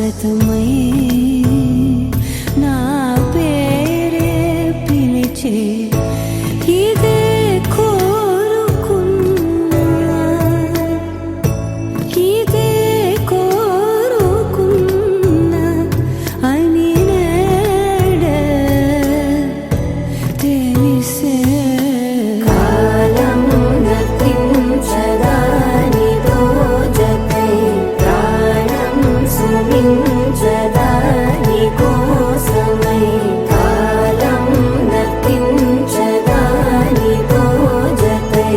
శాశ్వతమై నా పేరే పిలిచే ఇదే కోరుకున్నా అని నేడే తెలిసే కాలం నతించదా నీతో జతై ప్రాణం సుమించదా నీ కోసమై కాలం నతించదా నీతో జతై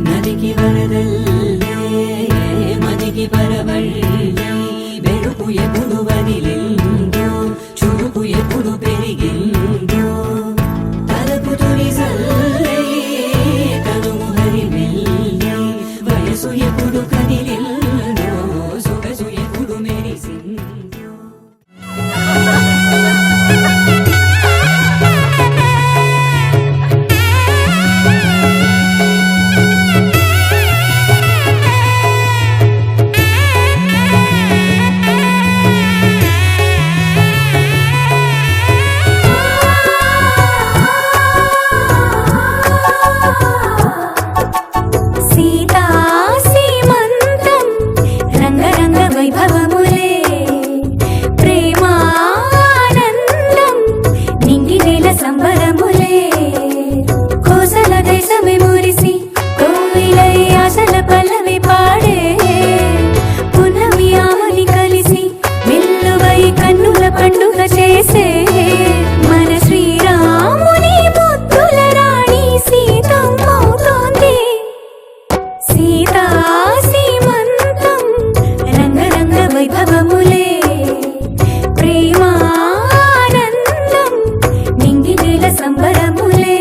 నదికి వరదల్లే మదికి పరవళ్ళే వెలుపు ఎప్పుడు వదిలిందో చురుకు ఎప్పుడు పెరిగిందో తలపు తొలి సల్లే తనుము హరిమెల్లే వయసు ఎప్పుడు కదిలిందో సొగసు ఎప్పుడు మెరిసిందో పండుగ చేసే మన శ్రీరాముని ముద్దుల రాణి సీతమ్మవుతోంది సీతా సీమంతం రంగరంగ వైభవములే ప్రేమానందం నింగి నేల సంబరములే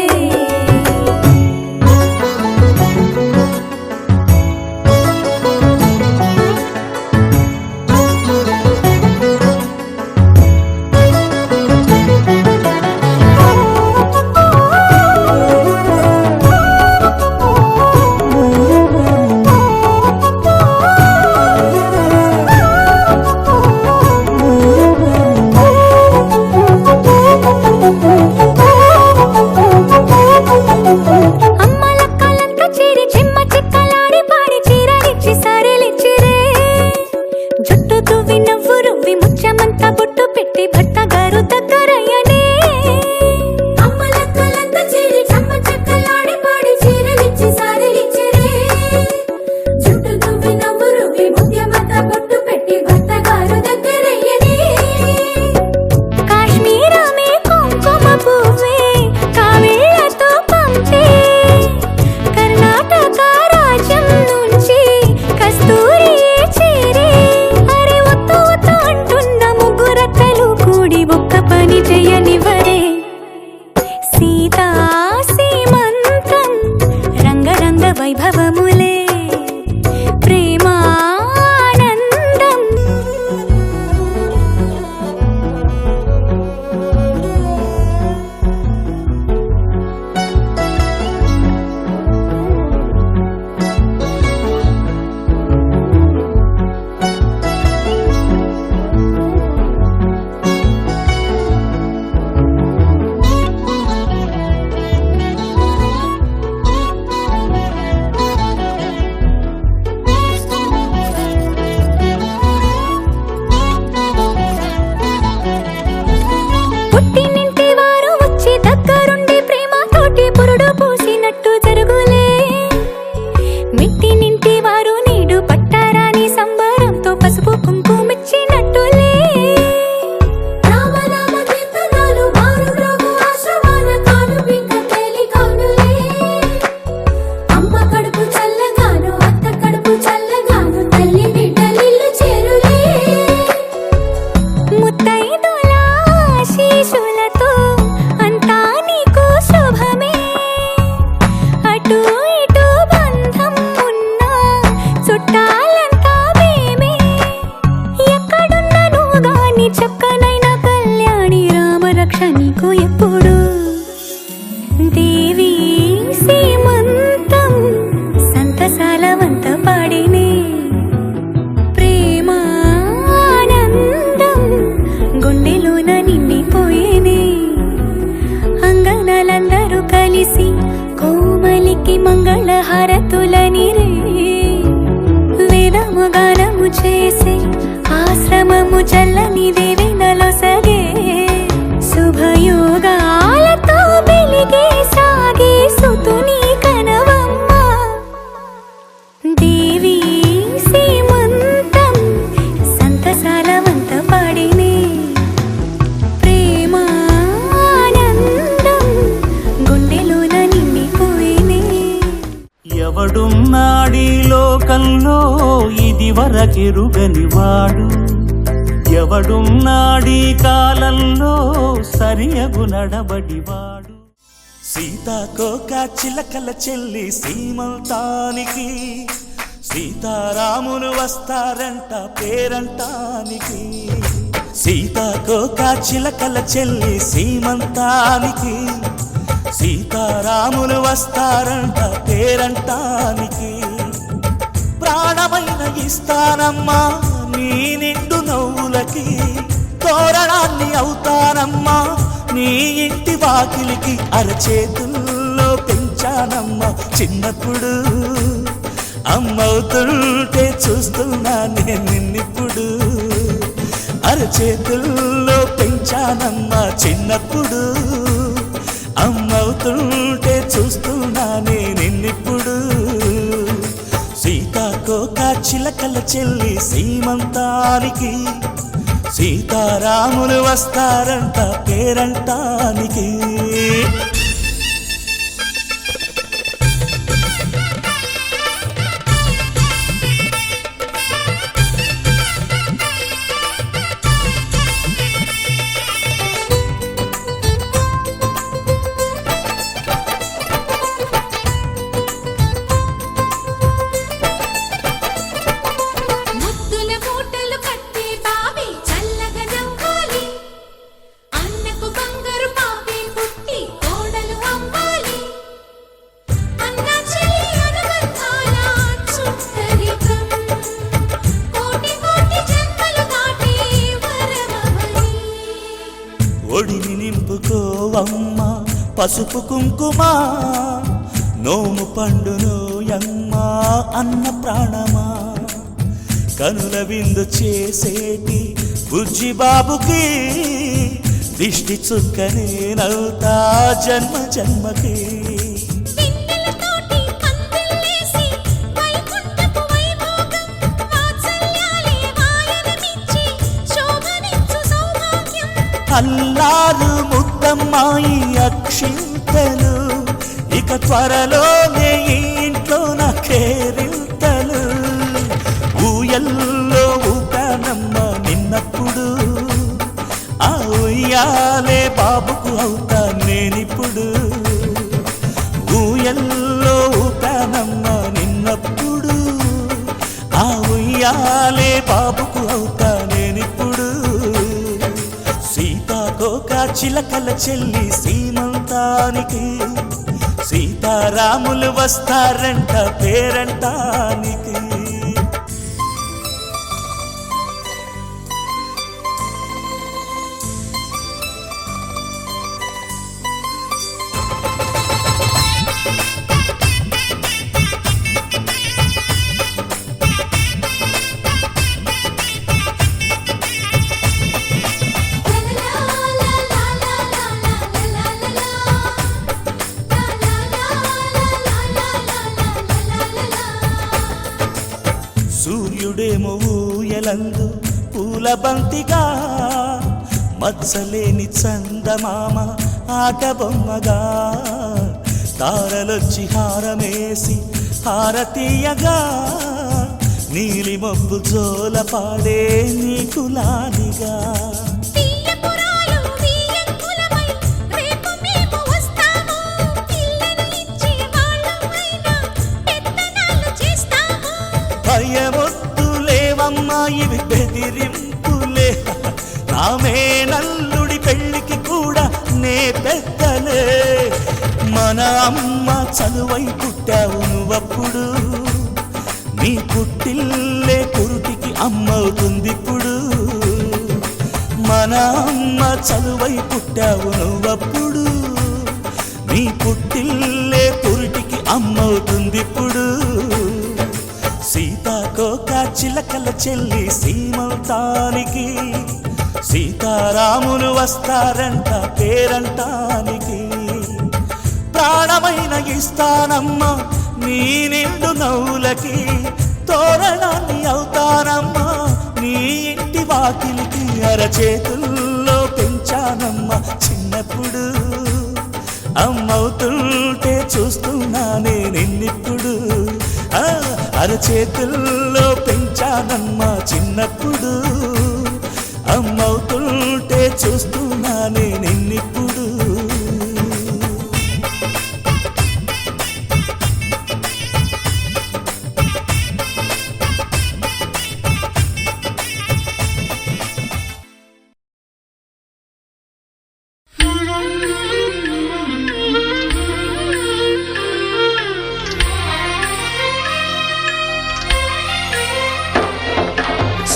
వైభవములే ప్రేమానందం మంగళ హారతులని రే వేదము గానము చేసే ఆశ్రమము చల్లని దేవేందలో సగే శుభయోగాలతో వెలిగే సాగే సుతుని కనవమ్మ దేవి సీమంతం సంతసాల వంత పాడినే ప్రేమానందం గుండెలోన నిండిపోయినే ఎవడున్నాడీ లోకంలో ఇది వరకెరుగనివాడు ఎవడున్నాడీ కాలంలో సరియగు నడబడివాడు సీతాకోక చిలకల చెల్లి సీమంతానికి సీతారాములు వస్తారంట పేరంటానికి సీతాకోక చిలకల చెల్లి సీమంతానికి సీతారాములు వస్తారంట పేరంటానికి ప్రాణమైన ఇస్తానమ్మా నీ నిండు నవ్వులకి తోరణాన్ని అవుతానమ్మా నీ ఇంటి వాకిలికి అరచేతుల్లో పెంచానమ్మా చిన్నప్పుడు అమ్మవుతుంటే చూస్తున్నా నేను నిన్నిప్పుడు అరచేతుల్లో పెంచానమ్మా చిన్నప్పుడు అమ్మవుతుంటే చూస్తున్నా నేను నిన్నిప్పుడు సీతాకోక చిలకల చెల్లి సీమంతానికి సీతారాములు వస్తారంట పేరంటానికి ఒడిని నింపుకోవమ్మ పసుపు కుంకుమ నోము పండునోయమ్మ అన్న ప్రాణమా కనుల విందు చేసేటి బుజ్జి బాబుకి దిష్టి చుక్కనేనవుతా జన్మ జన్మకి అల్లారు ముద్దమ్మాయి అక్షింతలు ఇక త్వరలోనే ఇంట్లో నా కేరింతలు ఊయల్లో ఊపానమ్మ నిన్నప్పుడు ఆ ఉయ్యాలే బాబుకు అవుతా నేనిప్పుడు ఊయల్లో ఊపానమ్మ నిన్నప్పుడు ఆ ఉయ్యాలే బాబుకు అవుతా నేనిప్పుడు సీతాకోక చిలకల చెల్లి సీమంతానికి సీతారాములు వస్తారంట పేరంటానికి సూర్యుడేమో ఊయలందు పూల బంతిగా మత్సలేని చందమామ ఆట బొమ్మగా తారలొచ్చి హారమేసి హారతీయగా నీలి మబ్బు జోల పాడే నీకులానిగా భయమొద్దులేవమ్మా ఇవి బెదిరింపులే నామే నల్లుడి పెళ్ళికి కూడా నే పెద్దలే మన అమ్మ చలువై పుట్టావు నువ్వప్పుడు నీ పుట్టిల్లే పురుటికి అమ్మవుతుందిప్పుడు మన అమ్మ చలువై పుట్టావు నువ్వప్పుడు నీ పుట్టిల్లే పురుటికి అమ్మవుతుందిప్పుడు. సీతాకోక చిలకల చెల్లి సీమంతానికి, సీతారాములు వస్తారంట పేరంటానికి. ప్రాణమైన ఇస్తానమ్మా నీ నిండు నవ్వులకి, తోరణాన్ని అవుతానమ్మా నీ ఇంటి వాకిలికి. అరచేతుల్లో పెంచానమ్మా చిన్నప్పుడు, అమ్మవుతుంటే చూస్తున్నానే నిన్నిప్పుడు. అరచేతుల్లో పెంచానమ్మా చిన్నప్పుడు, అమ్మవుతుంటే చూస్తున్నానే నిన్నిప్పుడు.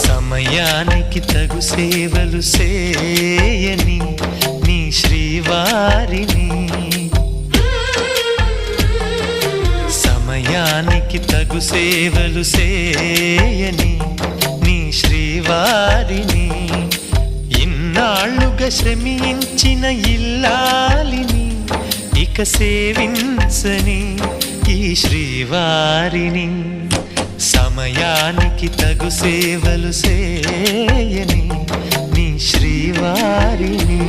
సమయానికి తగు సేవలు చేయని నీ శ్రీవారిని, సమయానికి తగు సేవలు చేయని నీ శ్రీవారిని, ఇన్నాళ్ళుగా శ్రమించిన ఇల్లాలిని ఇక సేవించని ఈ శ్రీవారిని. సమయానికి తగు సేవలు చేయని నీ శ్రీవారిని.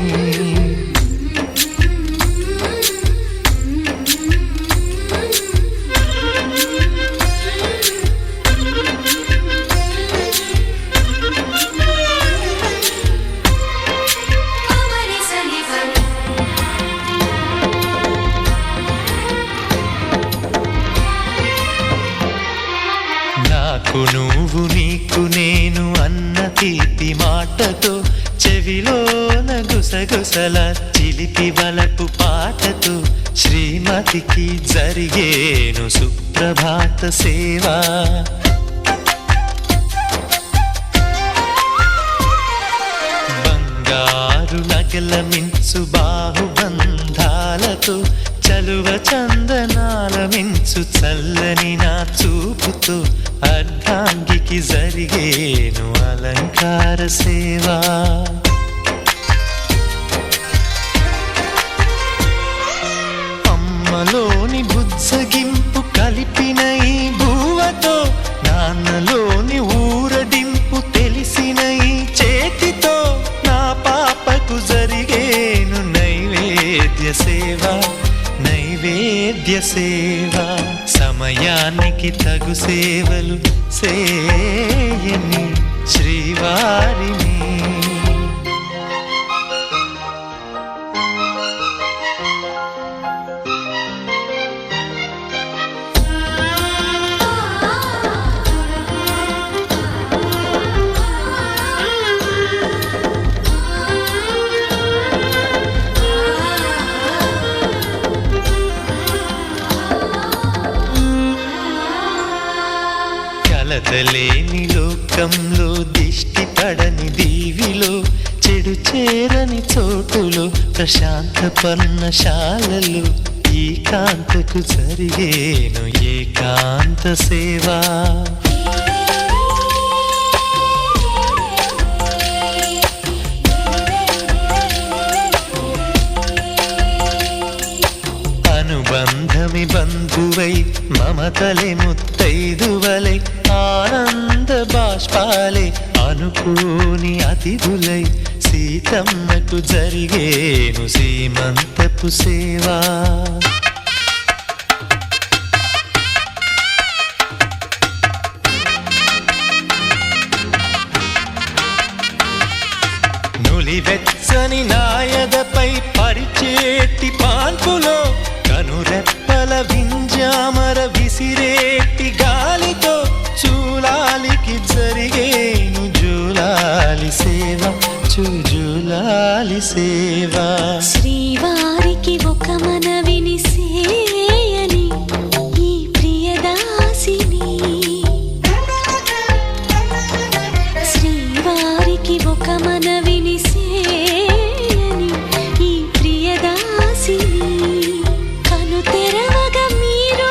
నాకు నువ్వు నీకు నేను అన్న తీపి మాటతో, చెవిలోన గుసగుసల చిలిపి వలపు పాటతో, శ్రీమతికి జరిగేను సుప్రభాత సేవా. బంగారు నగల మించు బాహుబంధాలతో, చలువ చందనాల మించు చల్లని నా చూపుతో, అర్ధాంగికి జరిగేను అలంకార సేవా. అమ్మలోని బుజ్జగింపు కలిపిన ఈ భూవతో, నాన్నలోని ఊరడింపు తెలిసిన ఈ చేతితో, నా పాపకు జరిగేను నైవేద్య సేవ, నైవేద్య సేవ. సమయానికి తగు సేవలు చేయని శ్రీవారిని. కలతలేని లోకంలో, దిష్టి పడని దీవిలో, చెడు చేరని చోటులో, ప్రశాంత పర్ణశాలలో, ఈ కాంతకు జరిగేను ఏకాంత సేవా. అనుబంధమి బంధువై, మమతలే ముత్తైదువలై, ఆనంద బాష్పాలే అనుకోని అతిథులై, సీతమ్మకు జరిగేను సీమంతపు సేవా. నులివెచ్చని నాయదపై పరిచేటి పాన్పులో, కనురెప్పల వింజామర విసిరేటి గాలితో, చూలాలికి జరిగేను జూలాలి సేవ, జూలాలి సేవ. శ్రీవారికి ఒక మనవిని సేయని ఈ ప్రియదాసిని, శ్రీవారికి ఒక మనవిని సేయని ఈ ప్రియదాసిని. కను తెరవగా మీరు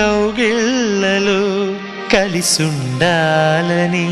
కౌగిళ్ళలో కలిసుండాలని.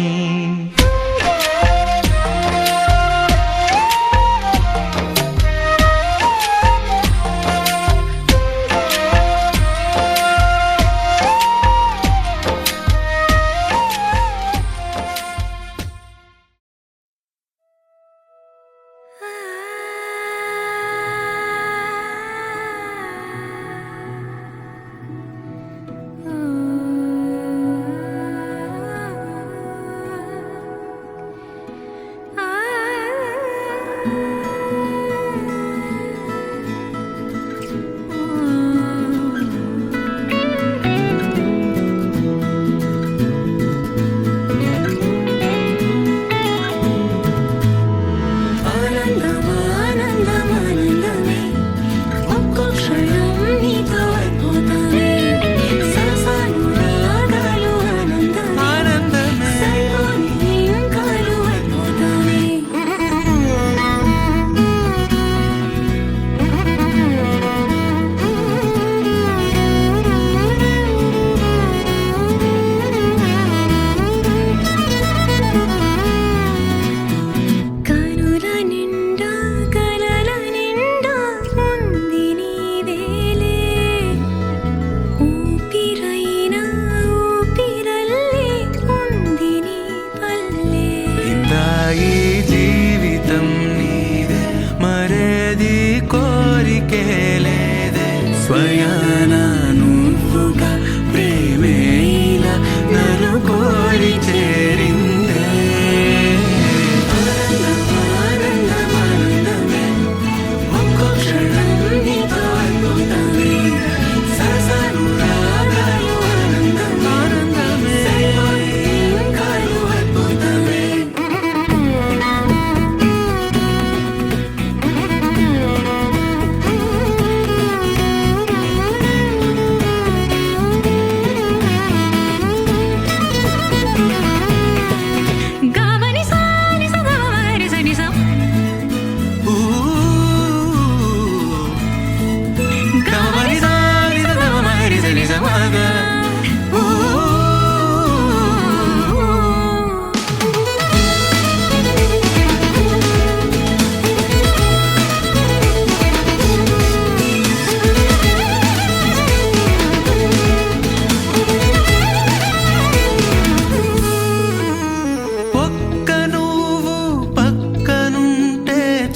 స్వయాన నువ్వుగా ప్రేమే ఇలా నన్ను కోరి చేరిందే. ఆనందమే ఒక్కో క్షణం నీతో అద్భుతమే. సరసను రాగాలు ఆనందమే కాలు అద్భుతమే.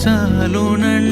చాలునండి